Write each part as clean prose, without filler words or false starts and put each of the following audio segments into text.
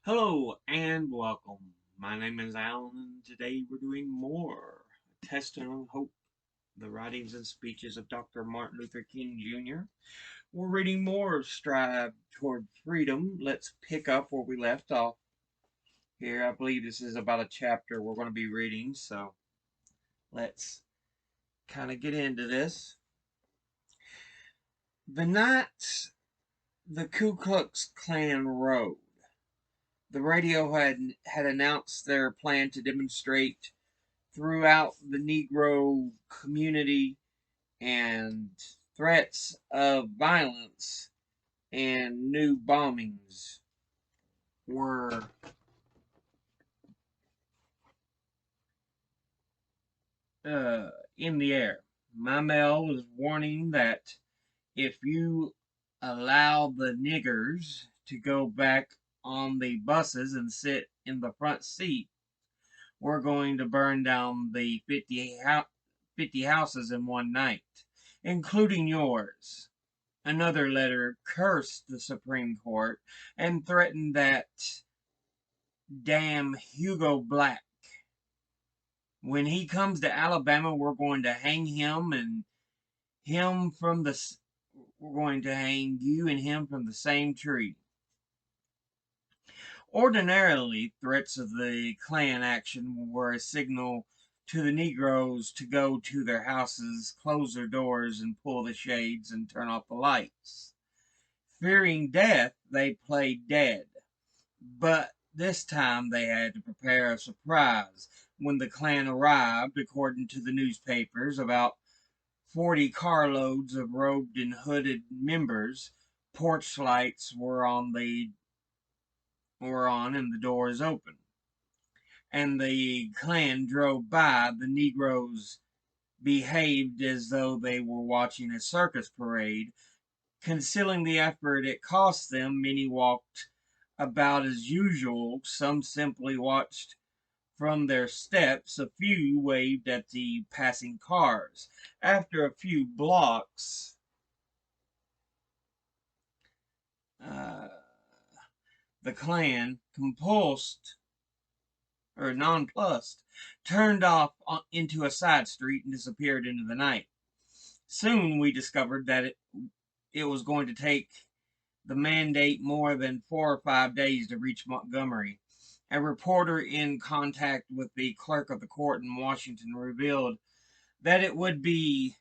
Hello and welcome. My name is Alan, and today we're doing more Testing on Hope, the writings and speeches of Dr. Martin Luther King Jr. We're reading more of Strive Toward Freedom. Let's pick up where we left off here. I believe this is about a chapter we're going to be reading, so let's kind of get into this. The night the Ku Klux Klan rode, the radio had announced their plan to demonstrate throughout the Negro community, and threats of violence and new bombings were in the air. My mail was warning that if you allow the niggers to go back on the buses and sit in the front seat, we're going to burn down the 50 houses in one night, including yours. Another letter cursed the Supreme Court and threatened that damn Hugo Black. When he comes to Alabama, we're going to hang him and him from the we're going to hang you and him from the same tree. Ordinarily, threats of the Klan action were a signal to the Negroes to go to their houses, close their doors, and pull the shades and turn off the lights. Fearing death, they played dead. But this time they had to prepare a surprise. When the Klan arrived, according to the newspapers, about 40 carloads of robed and hooded members, porch lights were on and the doors open. And the Klan drove by. The Negroes behaved as though they were watching a circus parade. Concealing the effort it cost them, many walked about as usual. Some simply watched from their steps. A few waved at the passing cars. After a few blocks, uh, the Klan, nonplussed, turned off into a side street and disappeared into the night. Soon we discovered that it was going to take the mandate more than 4 or 5 days to reach Montgomery. A reporter in contact with the clerk of the court in Washington revealed that it would be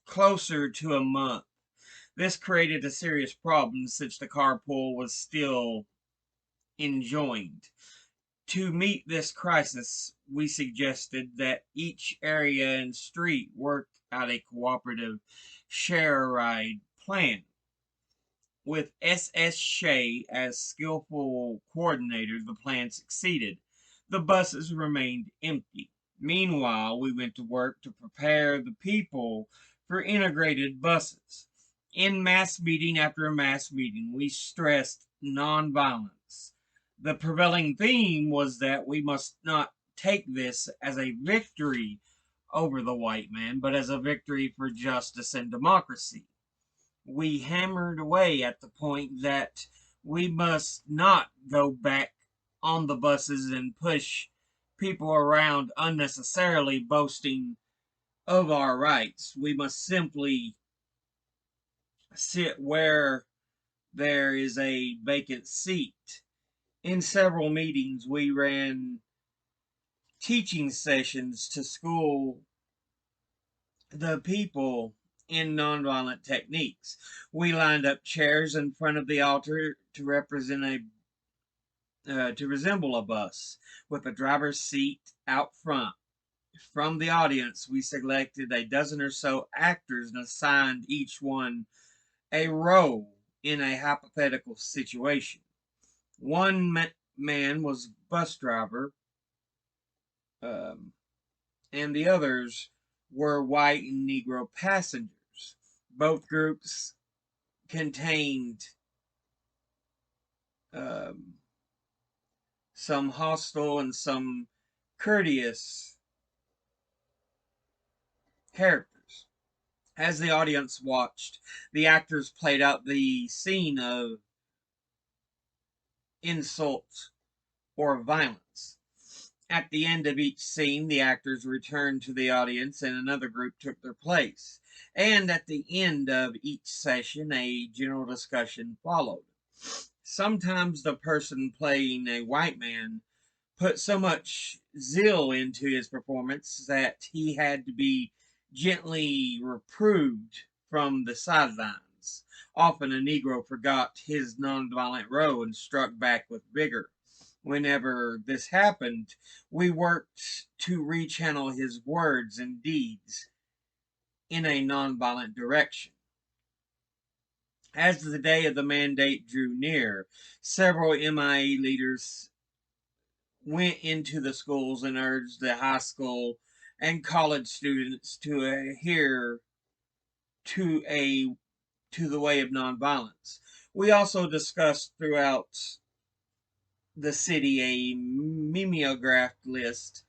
closer to a month. This created a serious problem since the carpool was still enjoined. To meet this crisis, we suggested that each area and street work out a cooperative share-a-ride plan. With S.S. Shea as skillful coordinator, the plan succeeded. The buses remained empty. Meanwhile, we went to work to prepare the people for integrated buses. In mass meeting after mass meeting, we stressed nonviolence. The prevailing theme was that we must not take this as a victory over the white man, but as a victory for justice and democracy. We hammered away at the point that we must not go back on the buses and push people around unnecessarily boasting of our rights. We must simply sit where there is a vacant seat. In several meetings, we ran teaching sessions to school the people in nonviolent techniques. We lined up chairs in front of the altar to resemble a bus, with a driver's seat out front. From the audience, we selected a dozen or so actors and assigned each one a role in a hypothetical situation. One man was bus driver, and the others were white and Negro passengers. Both groups contained some hostile and some courteous characters. As the audience watched, the actors played out the scene of insult, or violence. At the end of each scene, the actors returned to the audience and another group took their place. And at the end of each session, a general discussion followed. Sometimes the person playing a white man put so much zeal into his performance that he had to be gently reproved from the sidelines. Often a Negro forgot his nonviolent role and struck back with vigor. Whenever this happened, we worked to rechannel his words and deeds in a nonviolent direction. As the day of the mandate drew near, several MIA leaders went into the schools and urged the high school and college students to adhere to a to the way of nonviolence. We also discussed throughout the city a mimeographed list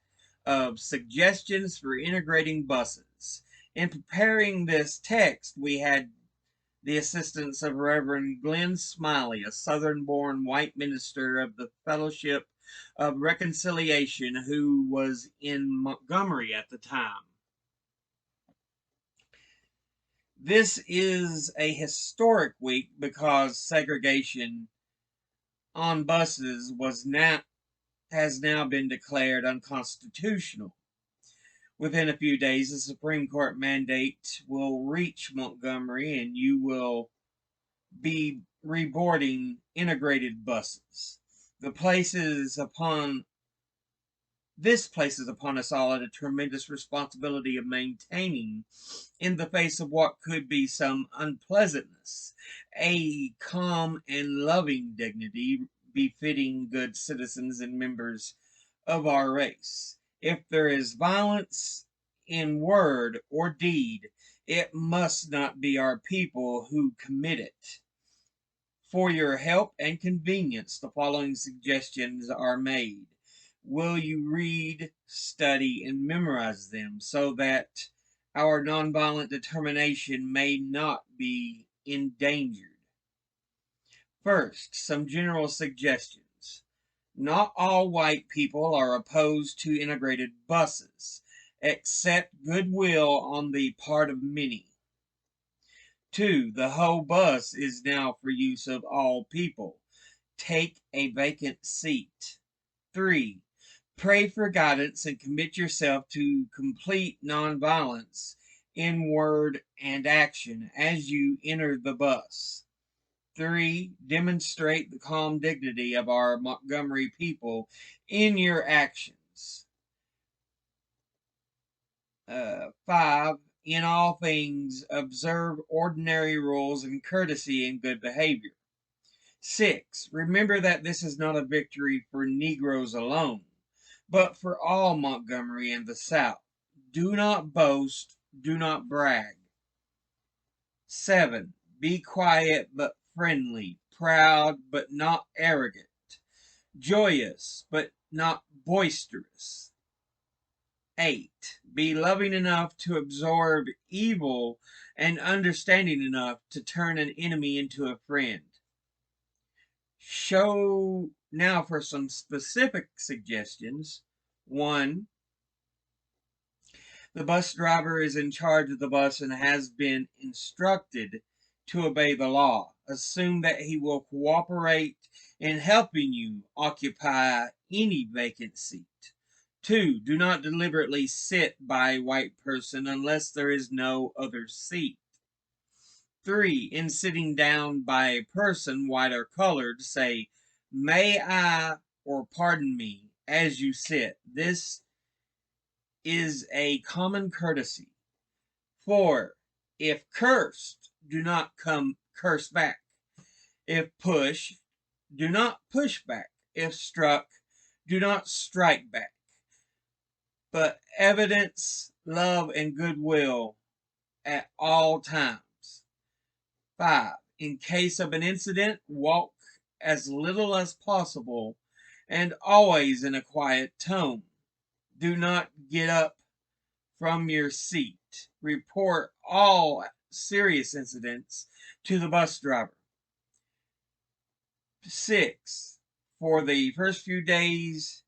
of suggestions for integrating buses. In preparing this text, we had the assistance of Reverend Glenn Smiley, a Southern-born white minister of the Fellowship of Reconciliation who was in Montgomery at the time. This is a historic week because segregation on buses has now been declared unconstitutional. Within a few days, the Supreme Court mandate will reach Montgomery and you will be reboarding integrated buses. This places upon us all a tremendous responsibility of maintaining, in the face of what could be some unpleasantness, a calm and loving dignity befitting good citizens and members of our race. If there is violence in word or deed, it must not be our people who commit it. For your help and convenience, the following suggestions are made. Will you read, study, and memorize them so that our nonviolent determination may not be endangered? First, some general suggestions. Not all white people are opposed to integrated buses, except goodwill on the part of many. 2. The whole bus is now for use of all people. Take a vacant seat. 3. Pray for guidance and commit yourself to complete nonviolence in word and action as you enter the bus. 3. Demonstrate the calm dignity of our Montgomery people in your actions. 5. In all things, observe ordinary rules and courtesy and good behavior. 6. Remember that this is not a victory for Negroes alone, but for all Montgomery and the South. Do not boast, do not brag. 7. Be quiet but friendly, proud but not arrogant, joyous but not boisterous. 8. Be loving enough to absorb evil and understanding enough to turn an enemy into a friend. Show now for some specific suggestions. 1. The bus driver is in charge of the bus and has been instructed to obey the law. Assume that he will cooperate in helping you occupy any vacant seat. 2. Do not deliberately sit by a white person unless there is no other seat. 3. In sitting down by a person, white or colored, say, "May I," or "Pardon me," as you sit. This is a common courtesy. 4. If cursed, do not curse back. If pushed, do not push back. If struck, do not strike back, but evidence love and goodwill at all times. 5. In case of an incident, walk as little as possible and always in a quiet tone. Do not get up from your seat. Report all serious incidents to the bus driver. 6. For the first few days,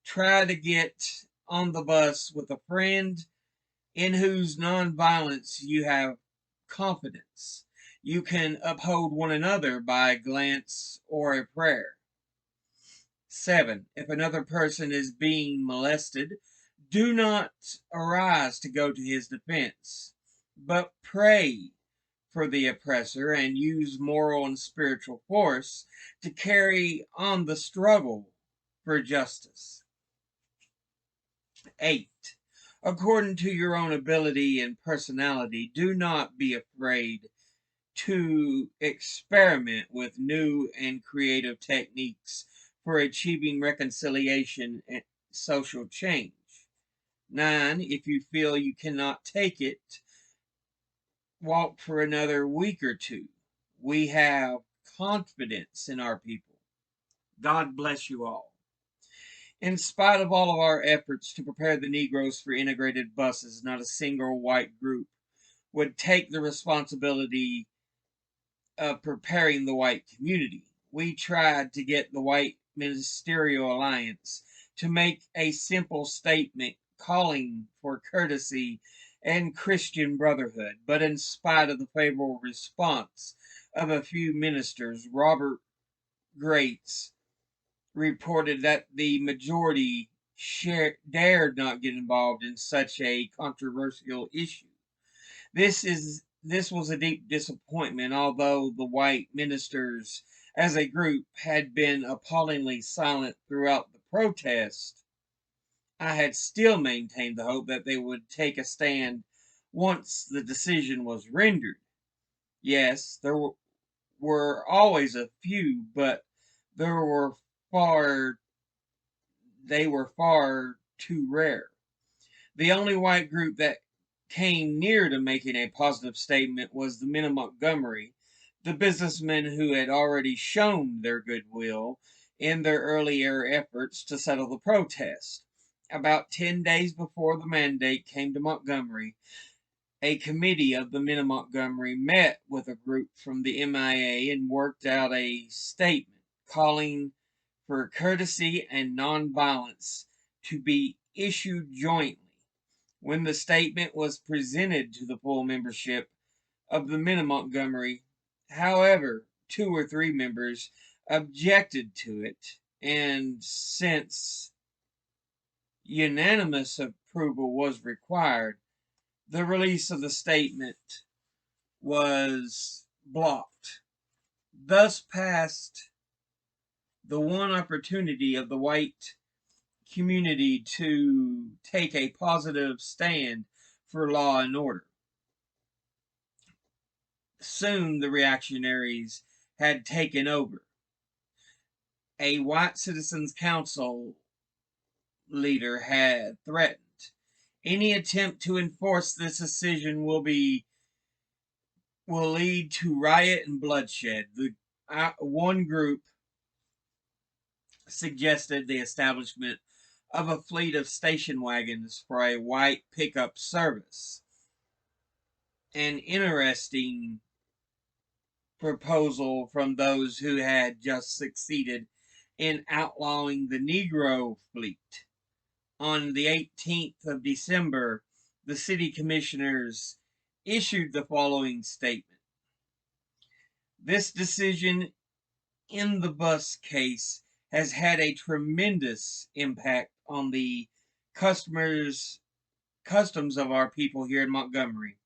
try to get on the bus with a friend in whose nonviolence you have confidence. You can uphold one another by a glance or a prayer. 7. If another person is being molested, do not arise to go to his defense, but pray for the oppressor and use moral and spiritual force to carry on the struggle for justice. 8. According to your own ability and personality, do not be afraid to experiment with new and creative techniques for achieving reconciliation and social change. 9. If you feel you cannot take it, walk for another week or two. We have confidence in our people. God bless you all. In spite of all of our efforts to prepare the Negroes for integrated buses, not a single white group would take the responsibility of preparing the white community. We tried to get the White Ministerial Alliance to make a simple statement calling for courtesy and Christian brotherhood, but in spite of the favorable response of a few ministers, Robert Grates reported that the majority dared not get involved in such a controversial issue. This was a deep disappointment, although the white ministers as a group had been appallingly silent throughout the protest. I had still maintained the hope that they would take a stand once the decision was rendered. Yes, there were always a few, but there were they were far too rare. The only white group that came near to making a positive statement was the men of Montgomery, the businessmen who had already shown their goodwill in their earlier efforts to settle the protest. About 10 days before the mandate came to Montgomery, a committee of the men of Montgomery met with a group from the MIA and worked out a statement calling for courtesy and nonviolence to be issued jointly. When the statement was presented to the full membership of the men of Montgomery, however, 2 or 3 members objected to it, and since unanimous approval was required, the release of the statement was blocked. Thus passed the one opportunity of the white community to take a positive stand for law and order. Soon the reactionaries had taken over. A white citizens council leader had threatened, any attempt to enforce this decision will lead to riot and bloodshed. One group suggested the establishment of a fleet of station wagons for a white pickup service. An interesting proposal from those who had just succeeded in outlawing the Negro fleet. On the 18th of December, the city commissioners issued the following statement. This decision in the bus case has had a tremendous impact on the customs of our people here in Montgomery.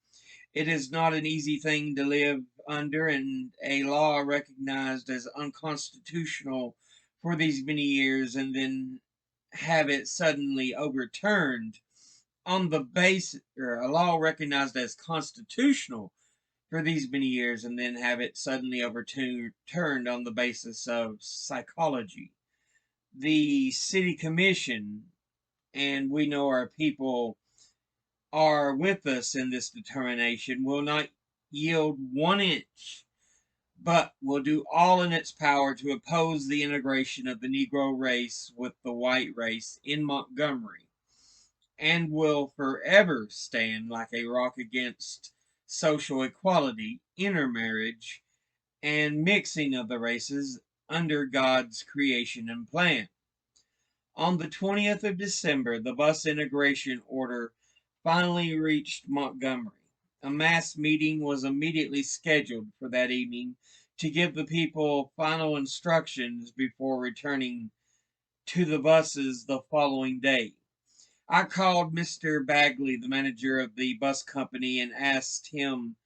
It is not an easy thing to live under, and a law recognized as unconstitutional for these many years and then have it suddenly overturned on the basis, or a law recognized as constitutional for these many years and then have it suddenly overturned on the basis of psychology. The city commission, and we know our people are with us in this determination, will not yield 1 inch, but will do all in its power to oppose the integration of the Negro race with the white race in Montgomery, and will forever stand like a rock against social equality, intermarriage, and mixing of the races under God's creation and plan. On the 20th of December, the bus integration order finally reached Montgomery. A mass meeting was immediately scheduled for that evening to give the people final instructions before returning to the buses the following day. I called Mr. Bagley, the manager of the bus company, and asked him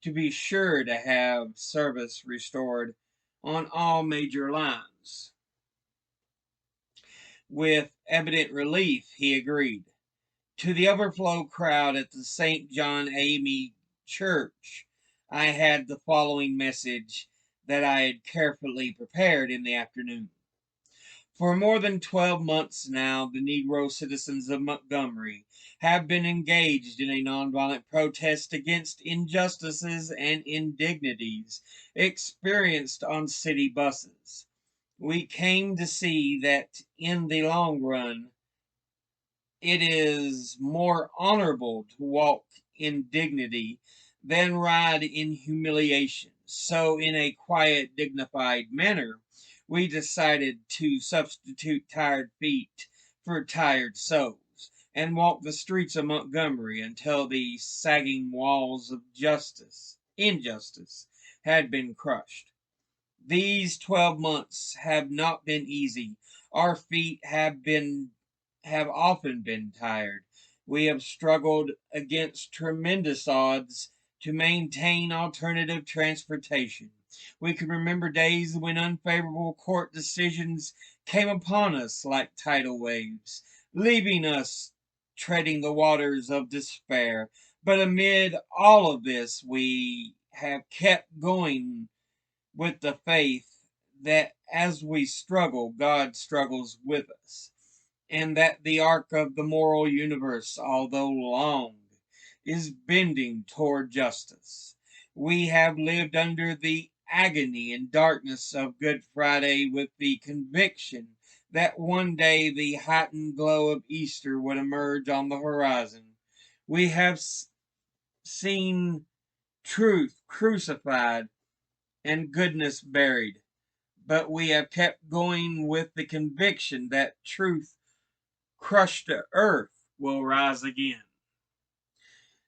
to be sure to have service restored on all major lines. With evident relief, he agreed. To the overflow crowd at the St. John AME Church, I had the following message that I had carefully prepared in the afternoon. For more than 12 months now, the Negro citizens of Montgomery have been engaged in a nonviolent protest against injustices and indignities experienced on city buses. We came to see that in the long run, it is more honorable to walk in dignity than ride in humiliation. So, in a quiet, dignified manner, we decided to substitute tired feet for tired souls and walk the streets of Montgomery until the sagging walls of injustice, had been crushed. These 12 months have not been easy. Our feet have often been tired. We have struggled against tremendous odds to maintain alternative transportation. We can remember days when unfavorable court decisions came upon us like tidal waves, leaving us treading the waters of despair. But amid all of this, we have kept going with the faith that as we struggle, God struggles with us, and that the arc of the moral universe, although long, is bending toward justice. We have lived under the agony and darkness of Good Friday with the conviction that one day the heightened glow of Easter would emerge on the horizon. We have seen truth crucified and goodness buried, but we have kept going with the conviction that truth crushed to earth will rise again.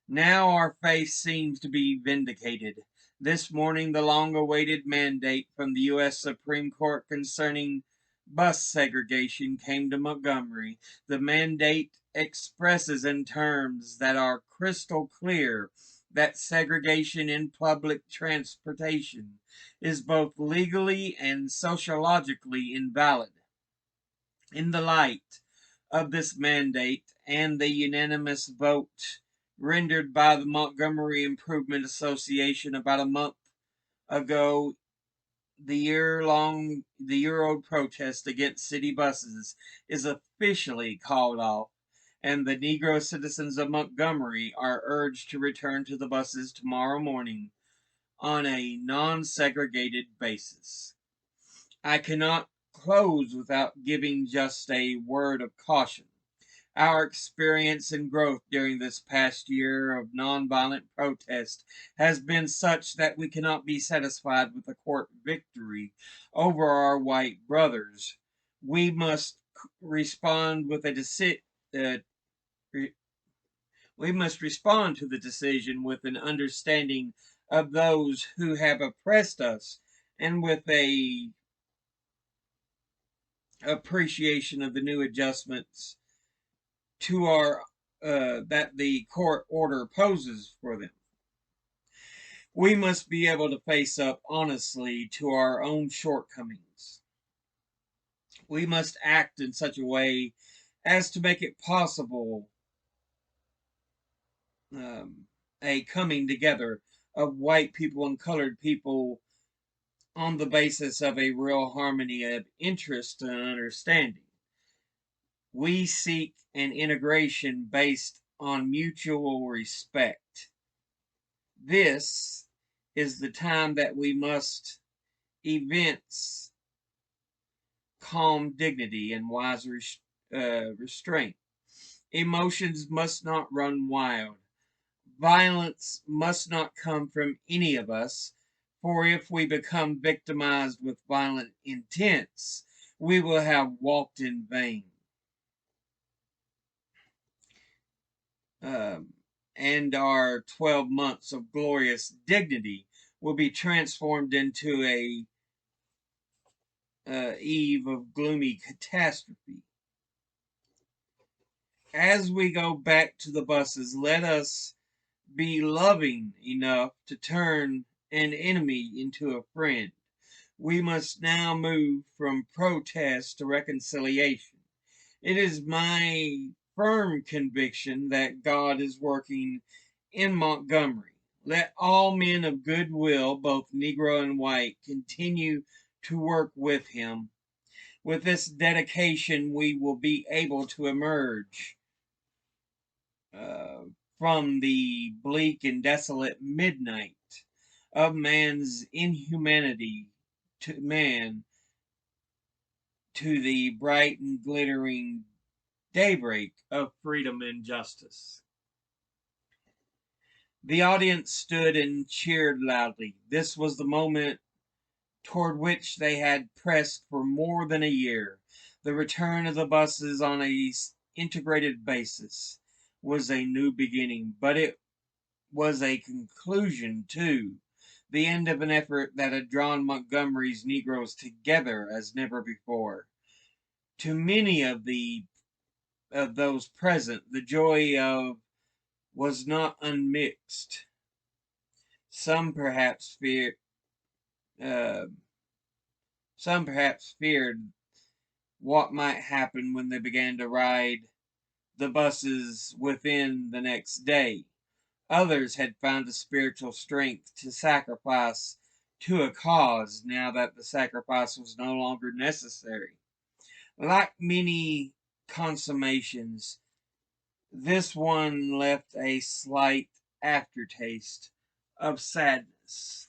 Now our faith seems to be vindicated. This morning, the long awaited mandate from the U.S. Supreme Court concerning bus segregation came to Montgomery. The mandate expresses in terms that are crystal clear that segregation in public transportation is both legally and sociologically invalid. In the light of this mandate and the unanimous vote rendered by the Montgomery Improvement Association about a month ago, the year-old protest against city buses is officially called off, and the Negro citizens of Montgomery are urged to return to the buses tomorrow morning on a non-segregated basis. I cannot close without giving just a word of caution. Our experience and growth during this past year of nonviolent protest has been such that we cannot be satisfied with a court victory over our white brothers. We must respond with uh, we must respond to the decision with an understanding of those who have oppressed us and with a appreciation of the new adjustments to our that the court order poses for them. We must be able to face up honestly to our own shortcomings. We must act in such a way as to make it possible a coming together of white people and colored people on the basis of a real harmony of interest and understanding. We seek an integration based on mutual respect. This is the time that we must evince calm dignity and wise restraint. Emotions must not run wild. Violence must not come from any of us, For if we become victimized with violent intents, we will have walked in vain. And our 12 months of glorious dignity will be transformed into a eve of gloomy catastrophe. As we go back to the buses, let us be loving enough to turn an enemy into a friend. We must now move from protest to reconciliation. It is my firm conviction that God is working in Montgomery. Let all men of goodwill, both Negro and white, continue to work with him. With this dedication, we will be able to emerge uh, from the bleak and desolate midnight of man's inhumanity to man to the bright and glittering daybreak of freedom and justice. The audience stood and cheered loudly. This was the moment toward which they had pressed for more than a year. The return of the buses on a integrated basis was a new beginning, but it was a conclusion too, the end of an effort that had drawn Montgomery's Negroes together as never before. To many of those present, the joy of was not unmixed. Some perhaps feared. Uh, some perhaps feared what might happen when they began to ride the buses within the next day. Others had found the spiritual strength to sacrifice to a cause now that the sacrifice was no longer necessary. Like many consummations, this one left a slight aftertaste of sadness.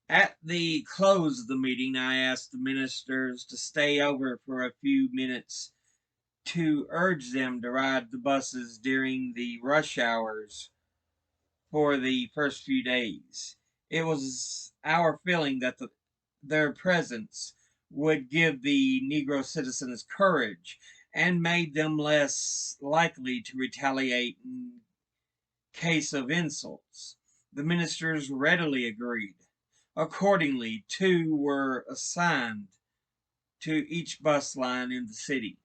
At the close of the meeting, I asked the ministers to stay over for a few minutes to urge them to ride the buses during the rush hours for the first few days. It was our feeling that their presence would give the Negro citizens courage and made them less likely to retaliate in case of insults. The ministers readily agreed. Accordingly, 2 were assigned to each bus line in the city,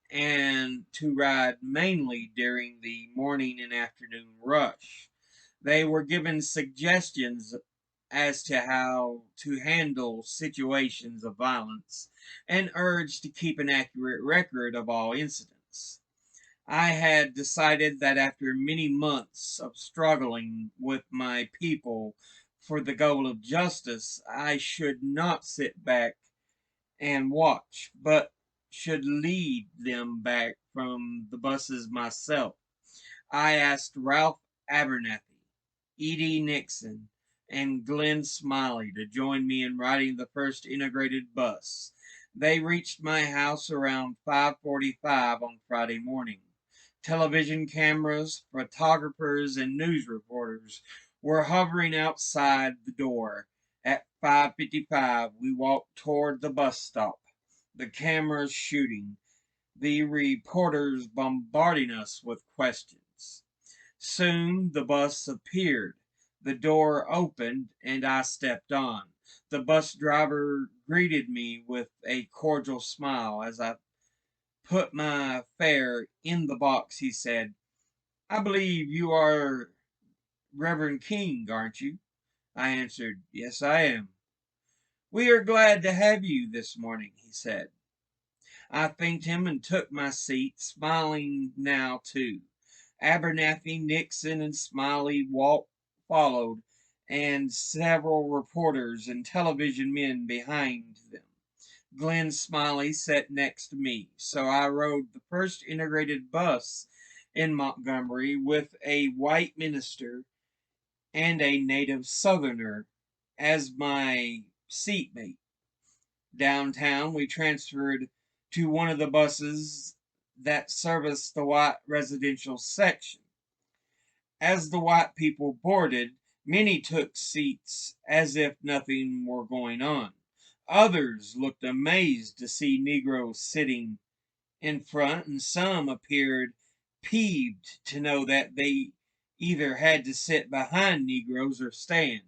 and to ride mainly during the morning and afternoon rush. They were given suggestions as to how to handle situations of violence and urged to keep an accurate record of all incidents. I had decided that after many months of struggling with my people for the goal of justice, I should not sit back and watch, but should lead them back from the buses myself. I asked Ralph Abernathy, E.D. Nixon, and Glenn Smiley to join me in riding the first integrated bus. They reached my house around 5:45 on Friday morning. Television cameras, photographers, and news reporters were hovering outside the door. At 5:55, we walked toward the bus stop, the cameras shooting, the reporters bombarding us with questions. Soon the bus appeared. The door opened and I stepped on. The bus driver greeted me with a cordial smile. As I put my fare in the box, he said, "I believe you are Reverend King, aren't you?" I answered, "Yes, I am." "We are glad to have you this morning," he said. I thanked him and took my seat, smiling now too. Abernathy, Nixon, and Smiley followed, and several reporters and television men behind them. Glenn Smiley sat next to me, so I rode the first integrated bus in Montgomery with a white minister and a native Southerner as my seatmate. Downtown, we transferred to one of the buses that serviced the white residential section. As the white people boarded, Many took seats as if nothing were going on. Others looked amazed to see Negroes sitting in front, and some appeared peeved to know that they either had to sit behind Negroes or stand.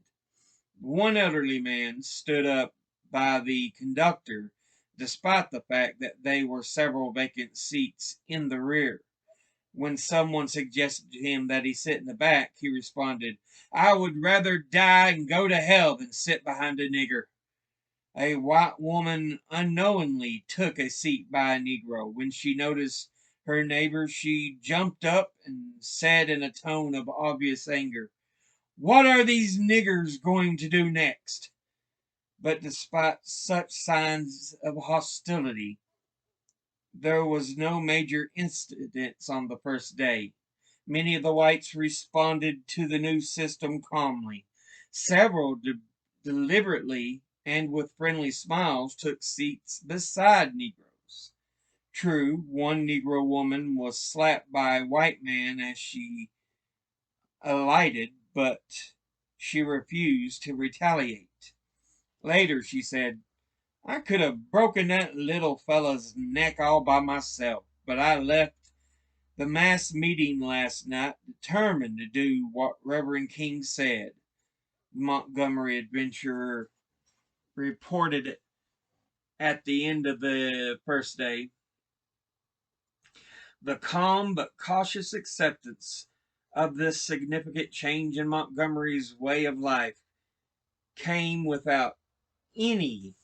One elderly man stood up by the conductor, despite the fact that there were several vacant seats in the rear. When someone suggested to him that he sit in the back, he responded, "I would rather die and go to hell than sit behind a nigger." A white woman unknowingly took a seat by a Negro. When she noticed her neighbor, she jumped up and said in a tone of obvious anger, "What are these niggers going to do next?" But despite such signs of hostility, there was no major incidents on the first day. Many of the whites responded to the new system calmly. Several deliberately and with friendly smiles took seats beside Negroes. True, one Negro woman was slapped by a white man as she alighted, but she refused to retaliate. Later, she said, "I could have broken that little fellow's neck all by myself, but I left the mass meeting last night determined to do what Reverend King said." The Montgomery adventurer reported at the end of the first day. The calm but cautious acceptance of this significant change in Montgomery's way of life came without any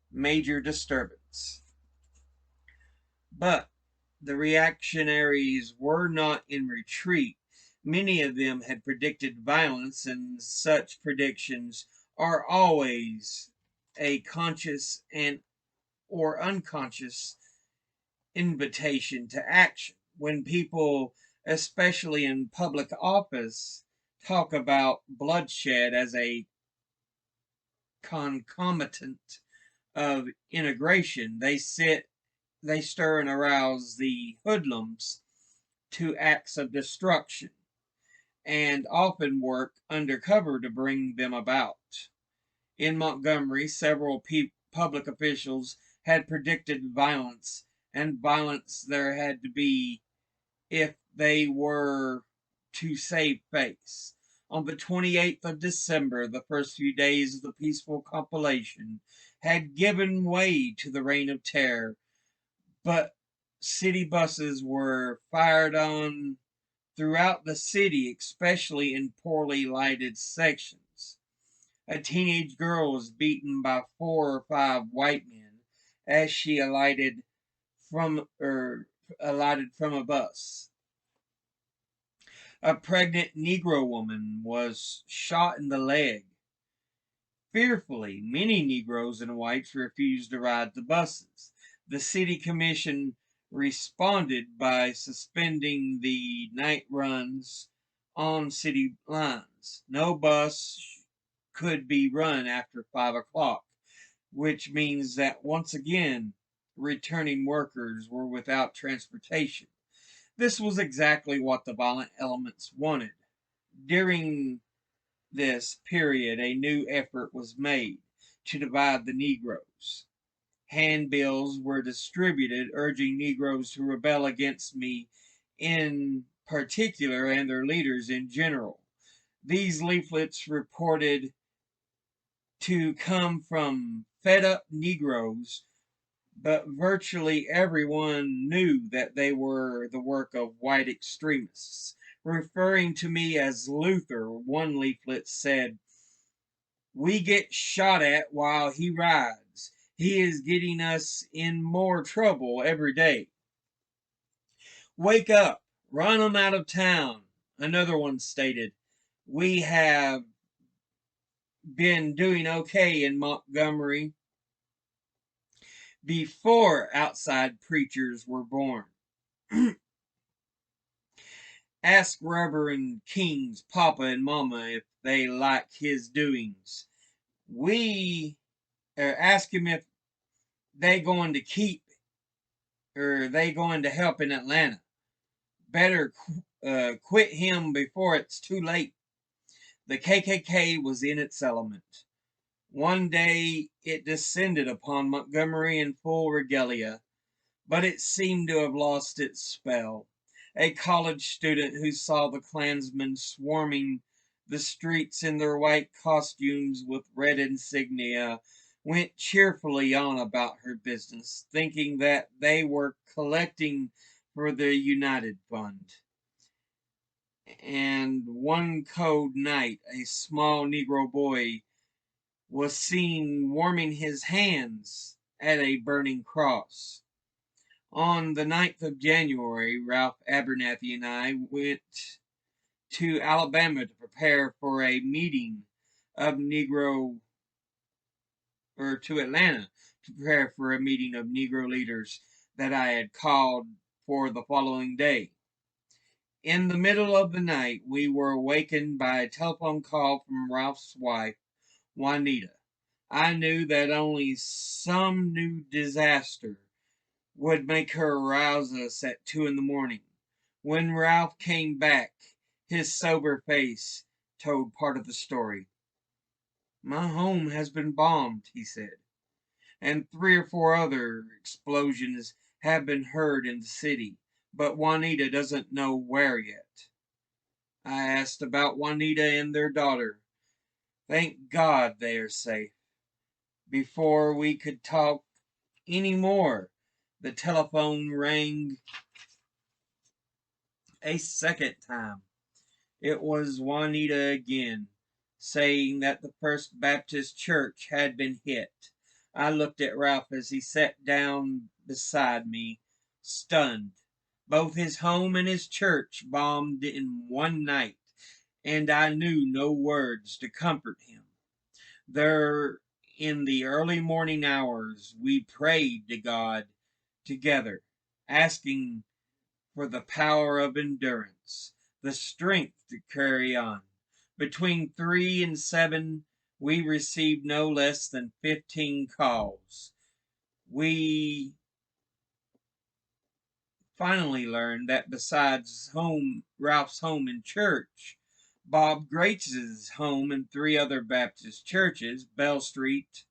major disturbance. But the reactionaries were not in retreat. Many of them had predicted violence, and such predictions are always a conscious and or unconscious invitation to action. When people, especially in public office, talk about bloodshed as a concomitant of integration, they stir and arouse the hoodlums to acts of destruction, and often work undercover to bring them about. In Montgomery, several public officials had predicted violence, and violence there had to be if they were to save face. On the 28th of December, the first few days of the peaceful compilation had given way to the reign of terror, but city buses were fired on throughout the city, especially in poorly lighted sections. A teenage girl was beaten by 4 or 5 white men as she alighted from a bus. A pregnant Negro woman was shot in the leg. Fearfully, many Negroes and whites refused to ride the buses. The city commission responded by suspending the night runs on city lines. No bus could be run after 5 o'clock, which means that once again, returning workers were without transportation. This was exactly what the violent elements wanted. During this period, a new effort was made to divide the Negroes. Handbills were distributed urging Negroes to rebel against me in particular and their leaders in general. These leaflets reported to come from fed up Negroes, but virtually everyone knew that they were the work of white extremists. Referring to me as Luther, one leaflet said, "We get shot at while he rides. He is getting us in more trouble every day. Wake up, run 'em out of town." Another one stated, "We have been doing okay in Montgomery before outside preachers were born. Ask Reverend King's papa and mama if they like his doings. Ask him if they going to keep or they going to help in Atlanta. Better quit him before it's too late." The KKK was in its element. One day it descended upon Montgomery in full regalia, but it seemed to have lost its spell. A college student who saw the Klansmen swarming the streets in their white costumes with red insignia went cheerfully on about her business, thinking that they were collecting for the United Fund. And one cold night, a small Negro boy was seen warming his hands at a burning cross. On the 9th of January, Ralph Abernathy and I went to Alabama to prepare for a meeting of Negro, or to Atlanta to prepare for a meeting of Negro leaders that I had called for the following day. In the middle of the night, we were awakened by a telephone call from Ralph's wife, Juanita. I knew that only some new disaster would make her arouse us at 2 in the morning. When Ralph came back, his sober face told part of the story. "My home has been bombed," he said, "and 3 or 4 other explosions have been heard in the city, but Juanita doesn't know where yet." I asked about Juanita and their daughter. "Thank God they are safe." Before we could talk any more, the telephone rang a second time. It was Juanita again, saying that the First Baptist Church had been hit. I looked at Ralph as he sat down beside me, stunned. Both his home and his church bombed in one night, and I knew no words to comfort him. There, in the early morning hours, we prayed to God together, asking for the power of endurance, the strength to carry on. Between 3 and 7, we received no less than 15 calls. We finally learned that besides Ralph's home and church, Bob Grates' home and 3 other Baptist churches, Bell Street,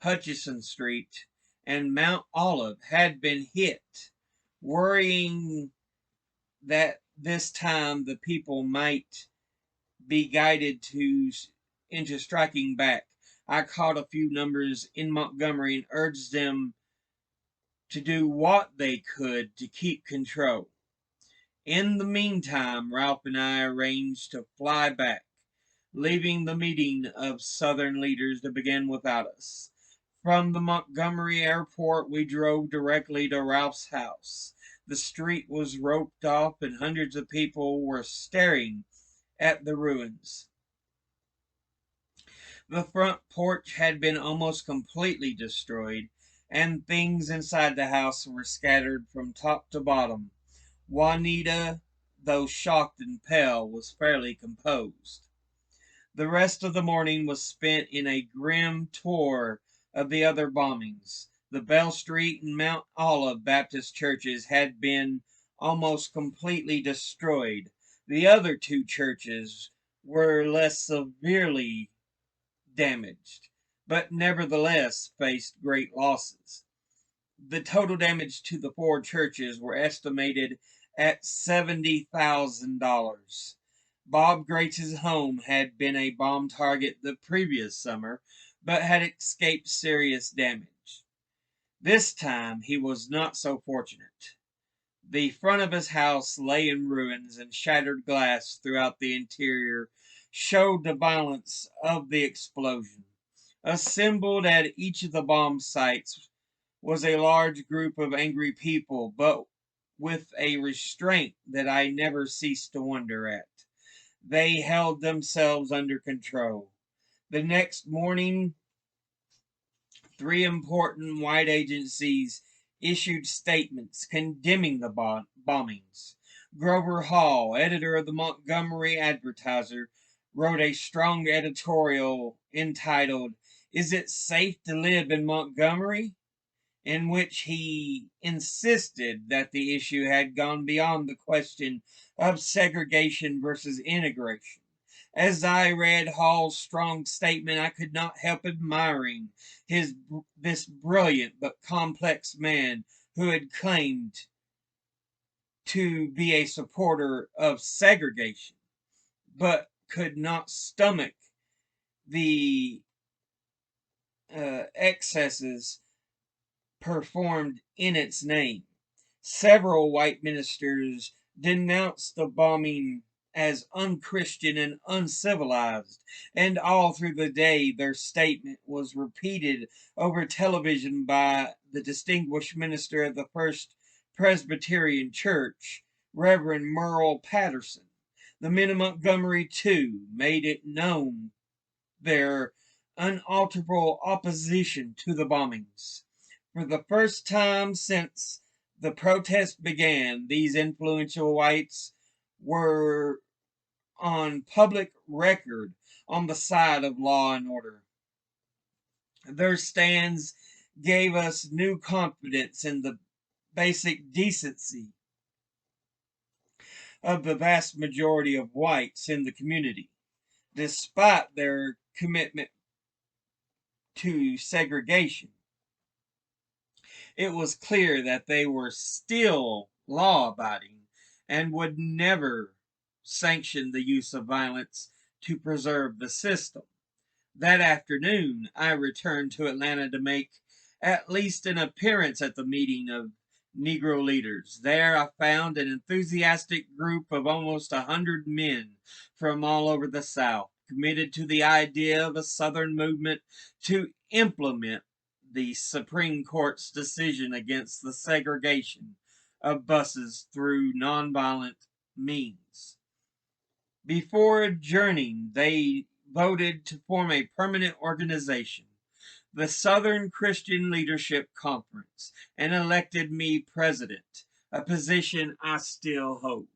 Hutchison Street, and Mount Olive, had been hit. Worrying that this time the people might be guided into striking back, I called a few numbers in Montgomery and urged them to do what they could to keep control. In the meantime, Ralph and I arranged to fly back, leaving the meeting of Southern leaders to begin without us. From the Montgomery airport, we drove directly to Ralph's house. The street was roped off, and hundreds of people were staring at the ruins. The front porch had been almost completely destroyed, and things inside the house were scattered from top to bottom. Juanita, though shocked and pale, was fairly composed. The rest of the morning was spent in a grim tour of the other bombings. The Bell Street and Mount Olive Baptist churches had been almost completely destroyed. The other 2 churches were less severely damaged, but nevertheless faced great losses. The total damage to the 4 churches were estimated at $70,000. Bob Grates' home had been a bomb target the previous summer, but had escaped serious damage. This time he was not so fortunate. The front of his house lay in ruins, and shattered glass throughout the interior showed the violence of the explosion. Assembled at each of the bomb sites was a large group of angry people, but with a restraint that I never ceased to wonder at. They held themselves under control. The next morning, 3 important white agencies issued statements condemning the bombings. Grover Hall, editor of the Montgomery Advertiser, wrote a strong editorial entitled, "Is It Safe to Live in Montgomery?" in which he insisted that the issue had gone beyond the question of segregation versus integration, As I read Hall's strong statement, I could not help admiring this brilliant but complex man who had claimed to be a supporter of segregation, but could not stomach the excesses performed in its name. Several white ministers denounced the bombing as unchristian and uncivilized, and all through the day their statement was repeated over television by the distinguished minister of the First Presbyterian Church, Reverend Merle Patterson. The men of Montgomery, too, made it known their unalterable opposition to the bombings. For the first time since the protest began, these influential whites were on public record on the side of law and order. Their stands gave us new confidence in the basic decency of the vast majority of whites in the community, despite their commitment to segregation. It was clear that they were still law abiding and would never sanction the use of violence to preserve the system. That afternoon, I returned to Atlanta to make at least an appearance at the meeting of Negro leaders. There I found an enthusiastic group of almost 100 men from all over the South, committed to the idea of a Southern movement to implement the Supreme Court's decision against the segregation of buses through nonviolent means. Before adjourning, they voted to form a permanent organization, the Southern Christian Leadership Conference, and elected me president, a position I still hold.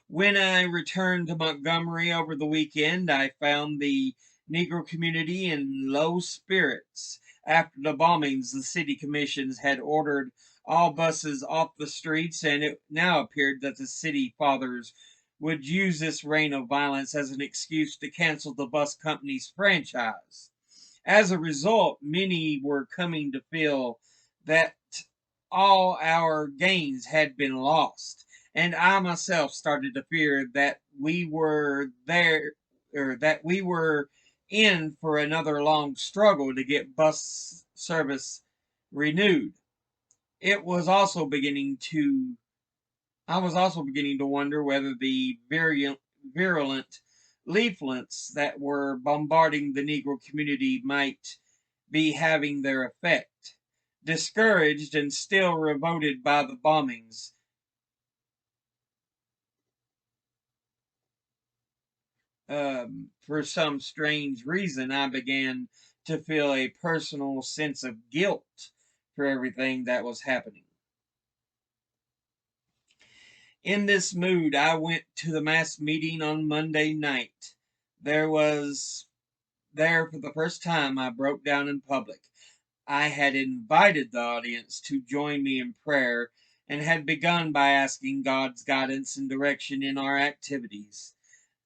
When I returned to Montgomery over the weekend, I found the Negro community in low spirits. After the bombings, the city commissions had ordered all buses off the streets, and it now appeared that the city fathers would use this reign of violence as an excuse to cancel the bus company's franchise. As a result, many were coming to feel that all our gains had been lost, and I myself started to fear that we were in for another long struggle to get bus service renewed. It was also beginning to I was also beginning to wonder whether the virulent leaflets that were bombarding the Negro community might be having their effect. Discouraged and still revolted by the bombings, for some strange reason, I began to feel a personal sense of guilt for everything that was happening. In this mood, I went to the mass meeting on Monday night. There was there for the first time I broke down in public. I had invited the audience to join me in prayer and had begun by asking God's guidance and direction in our activities.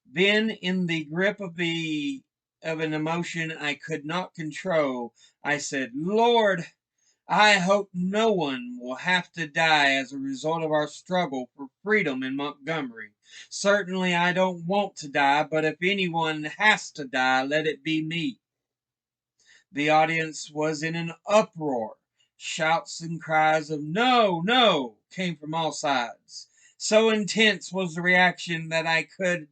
Then, in the grip of an emotion I could not control, I said, "Lord, I hope no one will have to die as a result of our struggle for freedom in Montgomery. Certainly I don't want to die, but if anyone has to die, let it be me." The audience was in an uproar. Shouts and cries of "No, no" came from all sides. So intense was the reaction that I could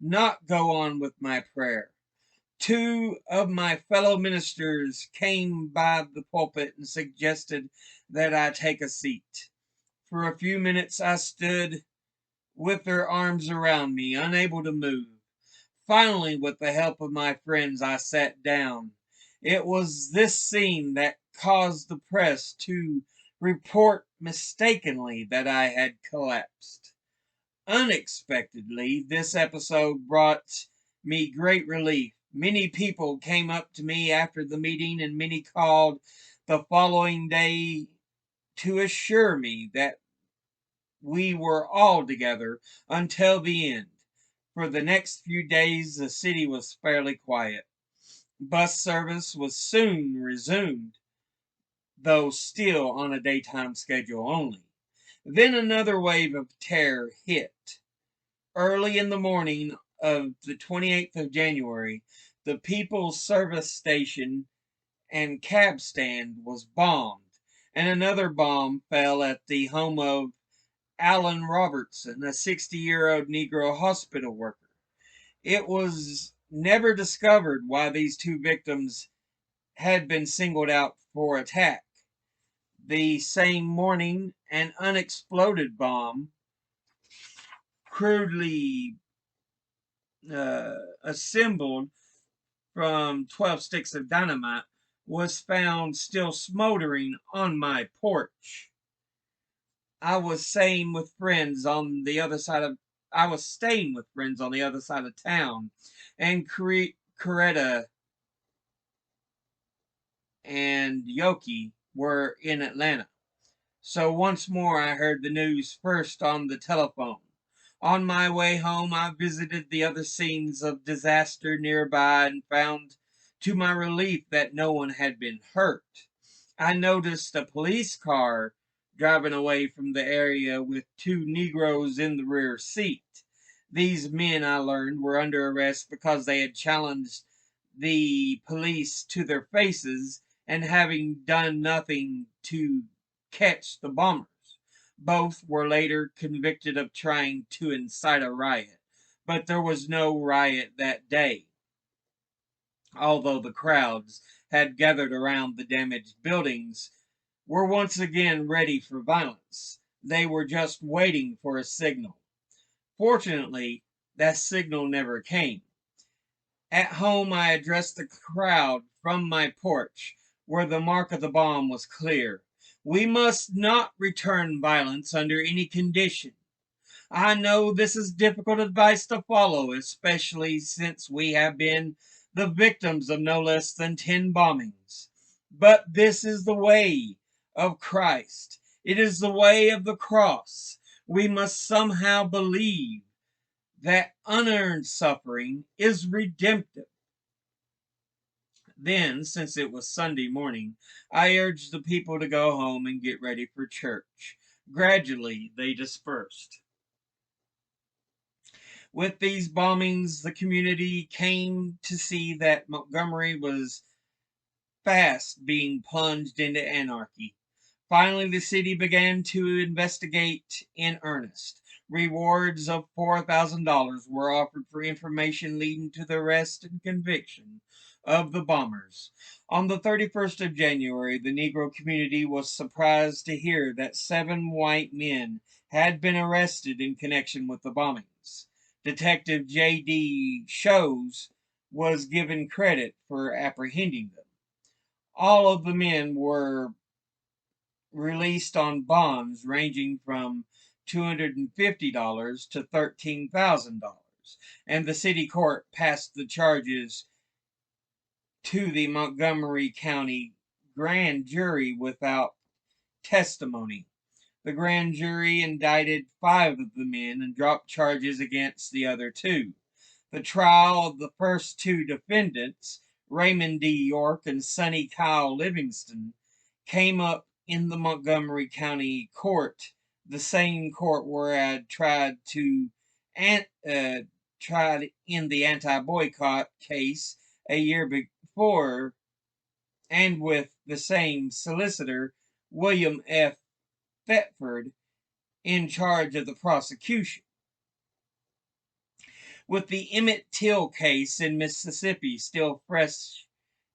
not go on with my prayer. Two of my fellow ministers came by the pulpit and suggested that I take a seat. For a few minutes I stood with their arms around me, unable to move. Finally, with the help of my friends, I sat down. It was this scene that caused the press to report mistakenly that I had collapsed. Unexpectedly, this episode brought me great relief. Many people came up to me after the meeting, and many called the following day to assure me that we were all together until the end. For the next few days, the city was fairly quiet. Bus service was soon resumed, though still on a daytime schedule only. Then another wave of terror hit. Early in the morning of the 28th of January, the People's Service Station and cab stand was bombed, and another bomb fell at the home of Alan Robertson, a 60-year-old Negro hospital worker. It was never discovered why these two victims had been singled out for attack. The same morning, an unexploded bomb, crudely assembled from 12 sticks of dynamite, was found still smoldering on my porch. I was staying with friends on the other side of town, and Coretta and Yoki were in Atlanta. So once more I heard the news first on the telephone. On my way home, I visited the other scenes of disaster nearby and found, to my relief, that no one had been hurt. I noticed a police car driving away from the area with two Negroes in the rear seat. These men, I learned, were under arrest because they had challenged the police to their faces and having done nothing to catch the bombers. Both were later convicted of trying to incite a riot, but there was no riot that day, although the crowds had gathered around the damaged buildings were once again ready for violence. They were just waiting for a signal. Fortunately, that signal never came. At home, I addressed the crowd from my porch, where the mark of the bomb was clear. We must not return violence under any condition. I know this is difficult advice to follow, especially since we have been the victims of no less than 10 bombings. But this is the way of Christ. It is the way of the cross. We must somehow believe that unearned suffering is redemptive. Then, since it was Sunday morning, I urged the people to go home and get ready for church. Gradually, they dispersed. With these bombings, the community came to see that Montgomery was fast being plunged into anarchy. Finally, the city began to investigate in earnest. Rewards of $4,000 were offered for information leading to the arrest and conviction of the bombers. On the 31st of January, the Negro community was surprised to hear that 7 white men had been arrested in connection with the bombings. Detective J.D. Shows was given credit for apprehending them. All of the men were released on bonds ranging from $250 to $13,000, and the city court passed the charges to the Montgomery County grand jury without testimony. The grand jury indicted 5 of the men and dropped charges against the other 2. The trial of the first 2 defendants, Raymond D. York and Sonny Kyle Livingston, came up in the Montgomery County Court, the same court where I had tried in the anti-boycott case a year before, and with the same solicitor, William F. Thetford, in charge of the prosecution. With the Emmett Till case in Mississippi still fresh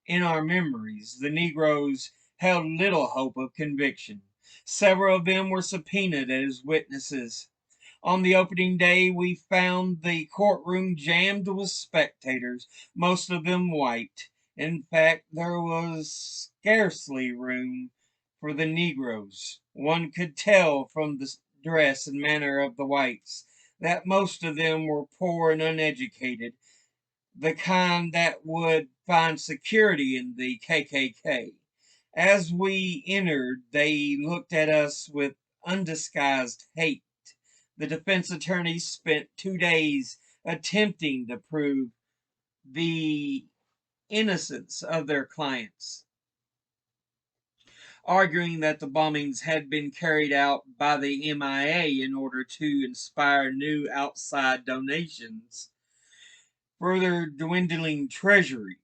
in our memories, the Negroes held little hope of conviction. Several of them were subpoenaed as witnesses. On the opening day, we found the courtroom jammed with spectators, most of them white. In fact, there was scarcely room for the Negroes. One could tell from the dress and manner of the whites that most of them were poor and uneducated, the kind that would find security in the KKK. As we entered, they looked at us with undisguised hate. The defense attorneys spent 2 days attempting to prove the innocence of their clients, arguing that the bombings had been carried out by the MIA in order to inspire new outside donations, further dwindling treasury.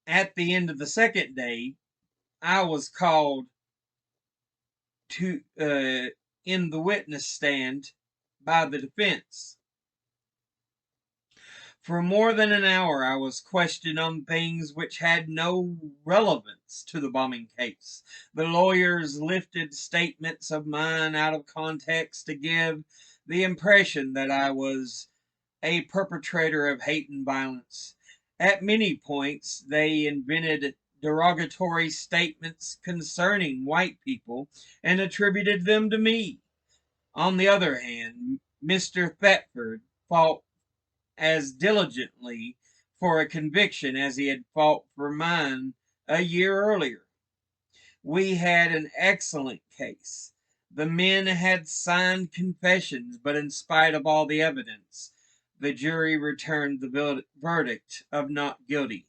At the end of the second day, I was called to in the witness stand by the defense. For more than an hour, I was questioned on things which had no relevance to the bombing case. The lawyers lifted statements of mine out of context to give the impression that I was a perpetrator of hate and violence. At many points, they invented derogatory statements concerning white people and attributed them to me. On the other hand, Mr. Thetford fought as diligently for a conviction as he had fought for mine a year earlier. We had an excellent case. The men had signed confessions, but in spite of all the evidence, the jury returned the verdict of not guilty.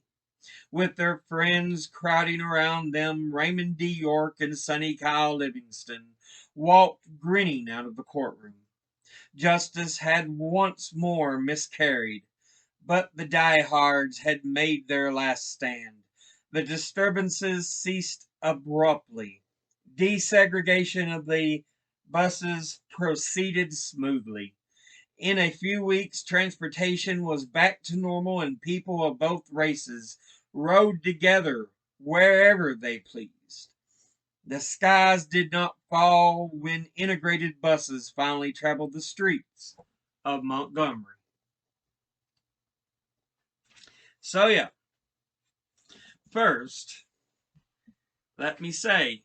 With their friends crowding around them, Raymond D. York and Sonny Kyle Livingston walked grinning out of the courtroom. Justice had once more miscarried, but the diehards had made their last stand. The disturbances ceased abruptly. Desegregation of the buses proceeded smoothly. In a few weeks, transportation was back to normal and people of both races rode together wherever they pleased. The skies did not fall when integrated buses finally traveled the streets of Montgomery. So yeah, first, let me say,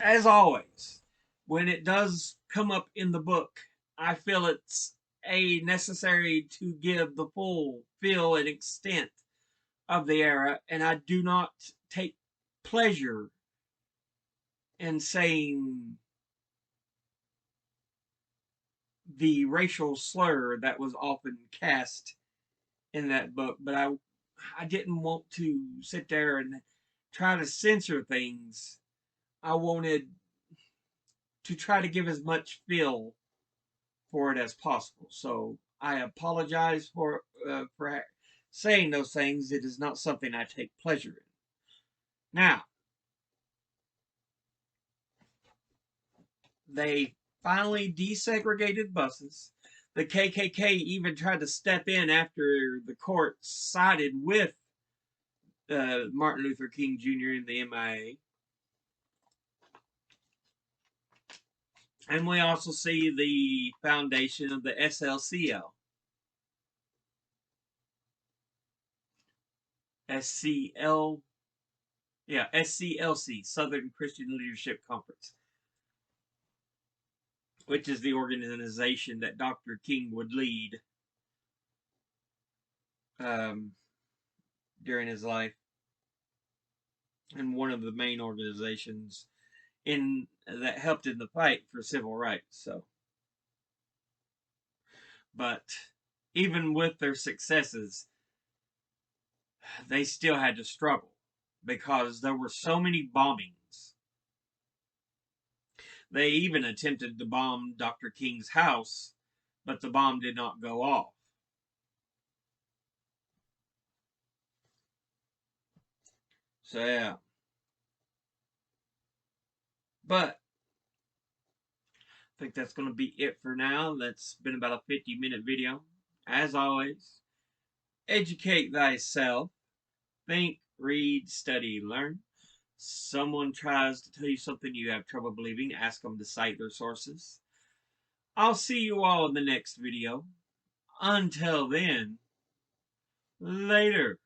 as always, when it does come up in the book, I feel it's necessary to give the full feel and extent of the era, and I do not take pleasure in saying the racial slur that was often cast in that book, but I didn't want to sit there and try to censor things. I wanted to try to give as much feel for it as possible. So I apologize for saying those things. It is not something I take pleasure in. Now, they finally desegregated buses. The KKK even tried to step in after the court sided with Martin Luther King Jr. and the MIA. And we also see the foundation of the SLCL. SCLC, Southern Christian Leadership Conference, which is the organization that Dr. King would lead during his life, and one of the main organizations that helped in the fight for civil rights. So, but even with their successes, they still had to struggle because there were so many bombings. They even attempted to bomb Dr. King's house, but the bomb did not go off. So yeah. But I think that's going to be it for now. That's been about a 50-minute video. As always, educate thyself. Think, read, study, learn. Someone tries to tell you something you have trouble believing, ask them to cite their sources. I'll see you all in the next video. Until then, later.